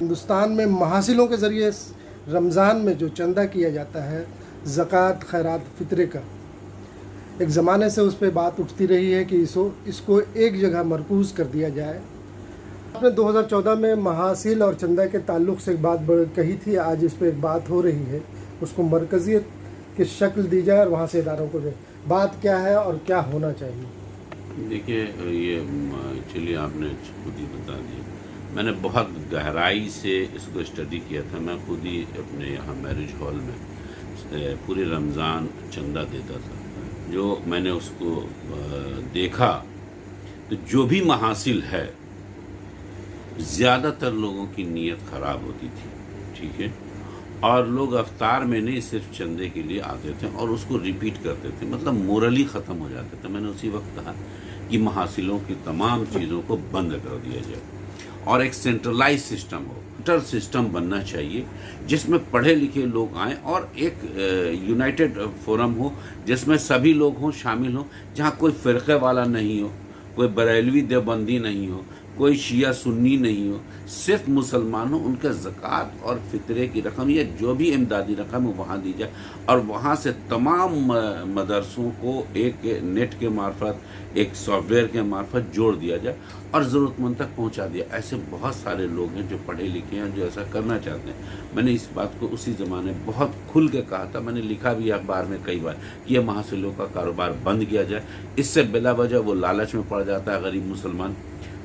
ہندوستان میں محاصلوں کے ذریعے رمضان میں جو چندہ کیا جاتا ہے زکوٰۃ خیرات فطرے کا، ایک زمانے سے اس پہ بات اٹھتی رہی ہے کہ اس کو ایک جگہ مرکوز کر دیا جائے۔ آپ نے 2014 میں محاصل اور چندہ کے تعلق سے ایک بات کہی تھی، آج اس پہ ایک بات ہو رہی ہے، اس کو مرکزیت کی شکل دی جائے اور وہاں سے اداروں کو دے۔ بات کیا ہے اور کیا ہونا چاہیے؟ دیکھیے، یہ چلیے آپ نے خود ہی بتا دیا۔ میں نے بہت گہرائی سے اس کو اسٹڈی کیا تھا۔ میں خود ہی اپنے یہاں میرج ہال میں پورے رمضان چندہ دیتا تھا۔ جو میں نے اس کو دیکھا تو جو بھی محاصل ہے زیادہ تر لوگوں کی نیت خراب ہوتی تھی، ٹھیک ہے، اور لوگ افطار میں نہیں صرف چندے کے لیے آتے تھے اور اس کو ریپیٹ کرتے تھے، مطلب مورلی ختم ہو جاتے تھے۔ میں نے اسی وقت کہا کہ محاصلوں کی تمام چیزوں کو بند کر دیا جائے اور ایک سینٹرلائز سسٹم ہو، سسٹم بننا چاہیے جس میں پڑھے لکھے لوگ آئیں اور ایک یونائٹڈ فورم ہو جس میں سبھی لوگ ہوں، شامل ہوں، جہاں کوئی فرقے والا نہیں ہو، کوئی بریلوی دیوبندی نہیں ہو، کوئی شیعہ سنی نہیں ہو، صرف مسلمان ہوں۔ ان کے زکوٰۃ اور فطرے کی رقم یا جو بھی امدادی رقم ہے وہاں دی جائے اور وہاں سے تمام مدرسوں کو ایک نیٹ کے معرفت، ایک سافٹ ویئر کے معرفت جوڑ دیا جائے اور ضرورت مند تک پہنچا دیا۔ ایسے بہت سارے لوگ ہیں جو پڑھے لکھے ہیں جو ایسا کرنا چاہتے ہیں۔ میں نے اس بات کو اسی زمانے بہت کھل کے کہا تھا، میں نے لکھا بھی اخبار میں کئی بار کہ یہ محاصلوں کا کاروبار بند کیا جائے۔ اس سے بلا وجہ وہ لالچ میں پڑ جاتا ہے غریب مسلمان،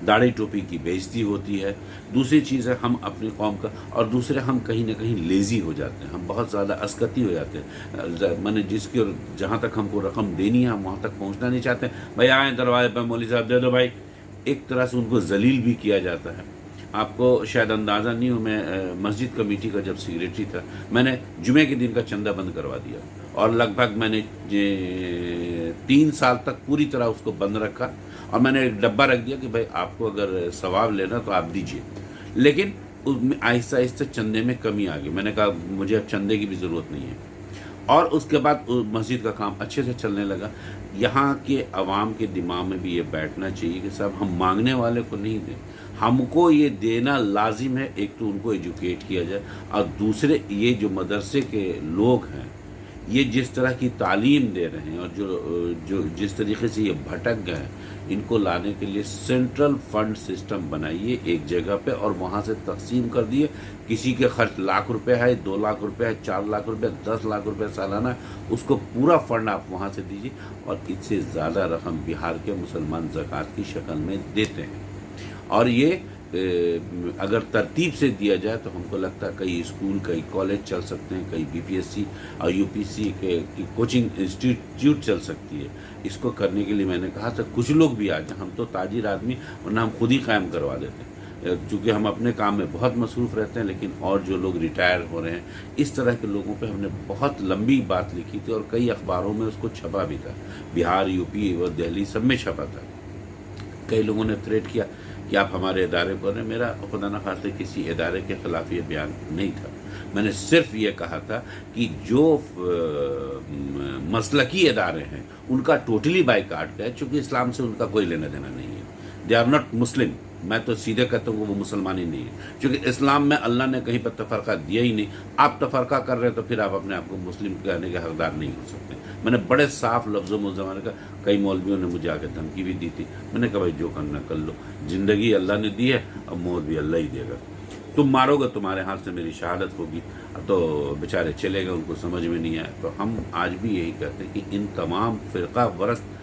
داڑھی ٹوپی کی بےعزتی ہوتی ہے۔ دوسری چیز ہے ہم اپنی قوم کا، اور دوسرے ہم کہیں نہ کہیں لیزی ہو جاتے ہیں، ہم بہت زیادہ اسکتی ہو جاتے ہیں۔ میں نے جس کی جہاں تک ہم کو رقم دینی ہے ہم وہاں تک پہنچنا نہیں چاہتے۔ بھائی آئیں دروازے پہ، مولوی صاحب دے دو بھائی۔ ایک طرح سے ان کو ذلیل بھی کیا جاتا ہے۔ آپ کو شاید اندازہ نہیں ہو، میں مسجد کمیٹی کا جب سیکریٹری تھا، میں نے جمعے کے دن کا چندہ بند کروا دیا اور لگ بھگ میں نے 3 سال تک پوری طرح اس کو بند رکھا اور میں نے ایک ڈبہ رکھ دیا کہ بھائی آپ کو اگر ثواب لینا تو آپ دیجئے، لیکن آہستہ آہستہ چندے میں کمی آ گئی۔ میں نے کہا مجھے اب چندے کی بھی ضرورت نہیں ہے، اور اس کے بعد مسجد کا کام اچھے سے چلنے لگا۔ یہاں کے عوام کے دماغ میں بھی یہ بیٹھنا چاہیے کہ صاحب ہم مانگنے والے کو نہیں دیں، ہم کو یہ دینا لازم ہے۔ ایک تو ان کو ایجوکیٹ کیا جائے، اور دوسرے یہ جو مدرسے کے لوگ ہیں یہ جس طرح کی تعلیم دے رہے ہیں اور جو جس طریقے سے یہ بھٹک گئے ہیں، ان کو لانے کے لیے سینٹرل فنڈ سسٹم بنائیے ایک جگہ پہ اور وہاں سے تقسیم کر دیے۔ کسی کے خرچ 1 لاکھ روپے ہے، 2 لاکھ روپے ہے، 4 لاکھ روپے، 10 لاکھ روپے سالانہ ہے، اس کو پورا فنڈ آپ وہاں سے دیجیے، اور اس سے زیادہ رقم بہار کے مسلمان زکوٰۃ کی شکل میں دیتے ہیں۔ اور یہ اگر ترتیب سے دیا جائے تو ہم کو لگتا ہے کئی اسکول، کئی کالج چل سکتے ہیں، کئی بی پی ایس سی اور یو پی سی کی کوچنگ انسٹیٹیوٹ چل سکتی ہے۔ اس کو کرنے کے لیے میں نے کہا تھا کچھ لوگ بھی آ جائیں، ہم تو تاجر آدمی، ورنہ ہم خود ہی قائم کروا دیتے ہیں، چونکہ ہم اپنے کام میں بہت مصروف رہتے ہیں، لیکن اور جو لوگ ریٹائر ہو رہے ہیں اس طرح کے لوگوں پہ ہم نے بہت لمبی بات لکھی تھی اور کئی اخباروں میں اس کو چھپا بھی تھا، بہار، یو پی اور دہلی سب میں چھپا تھا۔ کئی لوگوں نے تھریٹ کیا کہ آپ ہمارے ادارے کو رہے ہیں۔ میرا خدا نخواستہ کسی ادارے کے خلاف یہ بیان نہیں تھا، میں نے صرف یہ کہا تھا کہ جو مسلکی ادارے ہیں ان کا ٹوٹلی بائیکاٹ ہے، چونکہ اسلام سے ان کا کوئی لینا دینا نہیں ہے۔ They are not Muslim. میں تو سیدھے کہتا ہوں وہ مسلمان ہی نہیں ہے، چونکہ اسلام میں اللہ نے کہیں پر تفرقہ دیا ہی نہیں۔ آپ تفرقہ کر رہے ہیں تو پھر آپ اپنے آپ کو مسلم کہنے کے حقدار نہیں ہو سکتے۔ میں نے بڑے صاف لفظوں میں اس زمانے کا، کئی مولویوں نے مجھے آگے دھمکی بھی دی تھی، میں نے کہا بھائی جو کرنا کر لو، زندگی اللہ نے دی ہے اور موت بھی اللہ ہی دے گا، تم مارو گے تمہارے ہاتھ سے میری شہادت ہوگی۔ تو بیچارے چلے گئے، ان کو سمجھ میں نہیں آیا۔ تو ہم آج بھی یہی کہتے ہیں کہ ان تمام فرقہ ورست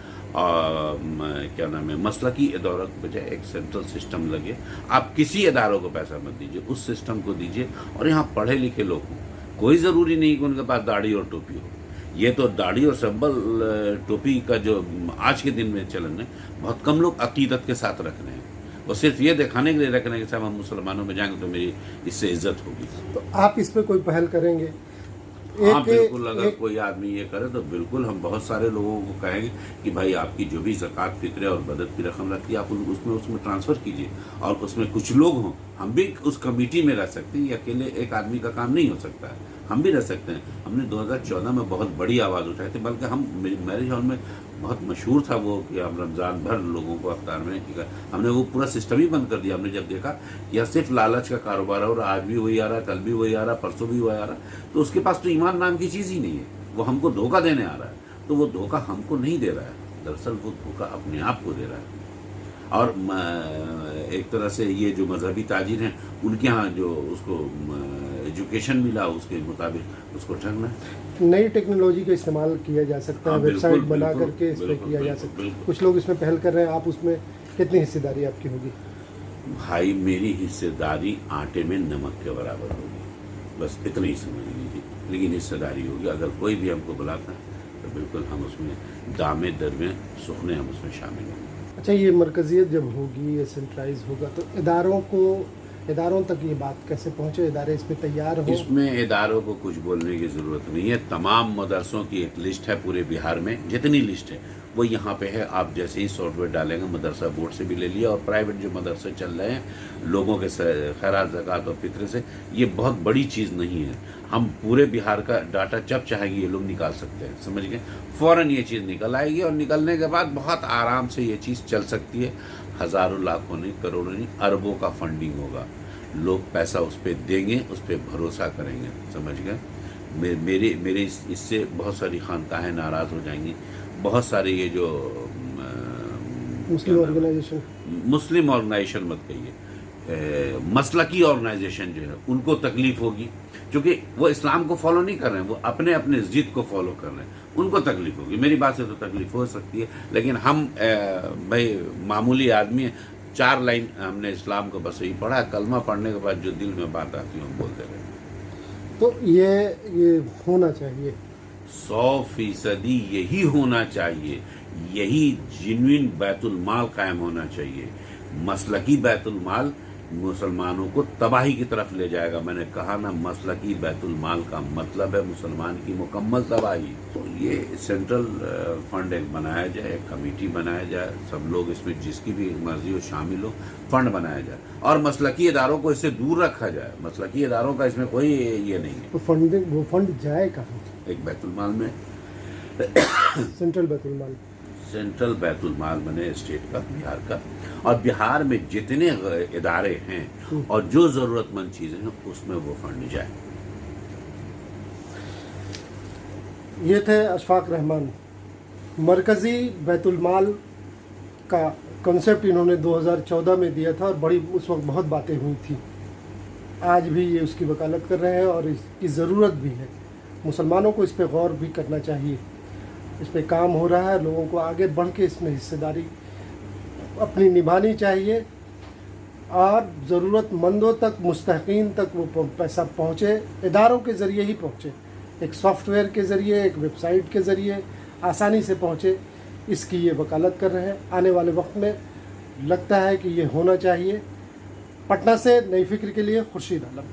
کیا نام ہے مسلکی اداروں کے بجائے ایک سینٹرل سسٹم لگے۔ آپ کسی اداروں کو پیسہ مت دیجیے، اس سسٹم کو دیجیے، اور یہاں پڑھے لکھے لوگ ہوں۔ کوئی ضروری نہیں کہ ان کے پاس داڑھی اور ٹوپی ہو۔ یہ تو داڑھی اور سنبل ٹوپی کا جو آج کے دن میں چلن ہے، بہت کم لوگ عقیدت کے ساتھ رکھ رہے ہیں، وہ صرف یہ دکھانے کے لیے رکھ رہے ہیں کہ صاحب ہم مسلمانوں میں جائیں گے تو میری اس سے عزت ہوگی۔ تو آپ اس پہ کوئی پہل کریں گے؟ ہاں بالکل، اگر کوئی آدمی یہ کرے تو بالکل ہم بہت سارے لوگوں کو کہیں گے کہ بھائی آپ کی جو بھی زکوٰۃ، فطرے اور بدت کی رقم رکھتی ہے آپ اس میں ٹرانسفر کیجیے، اور اس میں کچھ لوگ ہوں ہم بھی اس کمیٹی میں رہ سکتے ہیں، یہ اکیلے ایک آدمی کا کام نہیں ہو سکتا ہے، ہم بھی رہ سکتے ہیں۔ ہم نے 2014 میں بہت بڑی آواز اٹھائی تھی، بلکہ ہم میرج ہال میں بہت مشہور تھا وہ کہ ہم رمضان بھر لوگوں کو افطار میں ہم نے وہ پورا سسٹم ہی بند کر دیا۔ ہم نے جب دیکھا کہ یہ صرف لالچ کا کاروبار ہے اور آج بھی وہی آ رہا، کل بھی وہی آ رہا، پرسوں بھی وہی آ رہا، تو اس کے پاس تو ایمان نام کی چیز ہی نہیں ہے، وہ ہم کو دھوکہ دینے آ رہا ہے۔ تو وہ دھوکہ ہم کو نہیں دے رہا ہے، دراصل وہ دھوکہ اپنے آپ کو دے رہا ہے۔ اور ایک طرح سے یہ جو مذہبی تاجر ہیں ان کے ہاں جو اس کو ایجوکیشن ملا اس کے مطابق اس کو ٹھگنا ہے۔ نئی ٹیکنالوجی کا استعمال کیا جا سکتا ہے، ہاں، ویب سائٹ بالکل، بنا بالکل، کر کے اس پہ بالکل، کیا جا بالکل، سکتا ہے۔ بالکل۔ کچھ لوگ اس میں پہل کر رہے ہیں، آپ اس میں کتنی حصے داری آپ کی ہوگی؟ بھائی میری حصے داری آٹے میں نمک کے برابر ہوگی، بس اتنی ہی سمجھ لیجیے، لیکن حصے داری ہوگی۔ اگر کوئی بھی ہم کو بلاتا ہے تو بالکل ہم اس میں دامے درمے سخنے ہم اس میں شامل ہوں گے۔ اچھا، یہ مرکزیت جب ہوگی، یہ سینٹرائز ہوگا، تو اداروں تک یہ بات کیسے پہنچے؟ ادارے اس میں تیار ہوں؟ اس میں اداروں کو کچھ بولنے کی ضرورت نہیں ہے، تمام مدرسوں کی ایک لسٹ ہے پورے بہار میں، جتنی لسٹ ہے وہ یہاں پہ ہے۔ آپ جیسے ہی سافٹ ویئر ڈالیں گے مدرسہ بورڈ سے بھی لے لیا، اور پرائیویٹ جو مدرسے چل رہے ہیں لوگوں کے خیرات زکوٰۃ اور فطرے سے، یہ بہت بڑی چیز نہیں ہے۔ ہم پورے بہار کا ڈاٹا جب چاہیں گے یہ لوگ نکال سکتے ہیں، سمجھ گئے؟ فوراً یہ چیز نکل آئے گی، اور نکلنے کے بعد بہت آرام سے یہ چیز چل سکتی ہے۔ ہزاروں لاکھوں نہیں، کروڑوں نہیں، اربوں کا فنڈنگ ہوگا، لوگ پیسہ اس پہ دیں گے، اس پہ بھروسہ کریں گے، سمجھ گئے؟ میرے اس سے بہت ساری خانقاہیں ناراض ہو جائیں گی، بہت سارے یہ جو مسلم آرگنائزیشن مت کہیے، مسلکی آرگنائزیشن جو ہے ان کو تکلیف ہوگی، کیونکہ وہ اسلام کو فالو نہیں کر رہے ہیں، وہ اپنے ضد کو فالو کر رہے ہیں، ان کو تکلیف ہوگی۔ میری بات سے تو تکلیف ہو سکتی ہے، لیکن ہم بھائی معمولی آدمی ہیں، 4 لائن ہم نے اسلام کو بس یہی پڑھا، کلمہ پڑھنے کے بعد جو دل میں بات آتی ہے ہم بولتے رہے۔ تو یہ ہونا چاہیے 100% یہی ہونا چاہیے، یہی جنوین بیت المال قائم ہونا چاہیے۔ مسلکی بیت المال مسلمانوں کو تباہی کی طرف لے جائے گا۔ میں نے کہا نا، مسلکی بیت المال کا مطلب ہے مسلمان کی مکمل تباہی۔ تو یہ سینٹرل فنڈ ایک بنایا جائے، ایک کمیٹی بنایا جائے، سب لوگ اس میں جس کی بھی مرضی ہو شامل ہو، فنڈ بنایا جائے، اور مسلکی اداروں کو اس سے دور رکھا جائے۔ مسلکی اداروں کا اس میں کوئی یہ نہیں ہے۔ تو وہ فنڈ جائے کہاں؟ ایک بیت المال میں، سینٹرل بیت المال بنے اسٹیٹ کا، بہار کا، اور بہار میں جتنے ادارے ہیں اور جو ضرورت مند چیزیں ہیں اس میں وہ فنڈ جائے۔ یہ تھے اشفاق رحمان۔ مرکزی بیت المال کا کنسیپٹ انہوں نے 2014 میں دیا تھا، اور بڑی اس وقت بہت باتیں ہوئی تھیں۔ آج بھی یہ اس کی وکالت کر رہے ہیں، اور اس کی ضرورت بھی ہے۔ مسلمانوں کو اس پہ غور بھی کرنا چاہیے، اس پہ کام ہو رہا ہے، لوگوں کو آگے بڑھ کے اس میں حصہ داری اپنی نبھانی چاہیے، اور ضرورت مندوں تک، مستحقین تک وہ پیسہ پہنچے، اداروں کے ذریعے ہی پہنچے، ایک سافٹ ویئر کے ذریعے، ایک ویب سائٹ کے ذریعے آسانی سے پہنچے۔ اس کی یہ وکالت کر رہے ہیں۔ آنے والے وقت میں لگتا ہے کہ یہ ہونا چاہیے۔ پٹنہ سے نئی فکر کے لیے خورشید عالم۔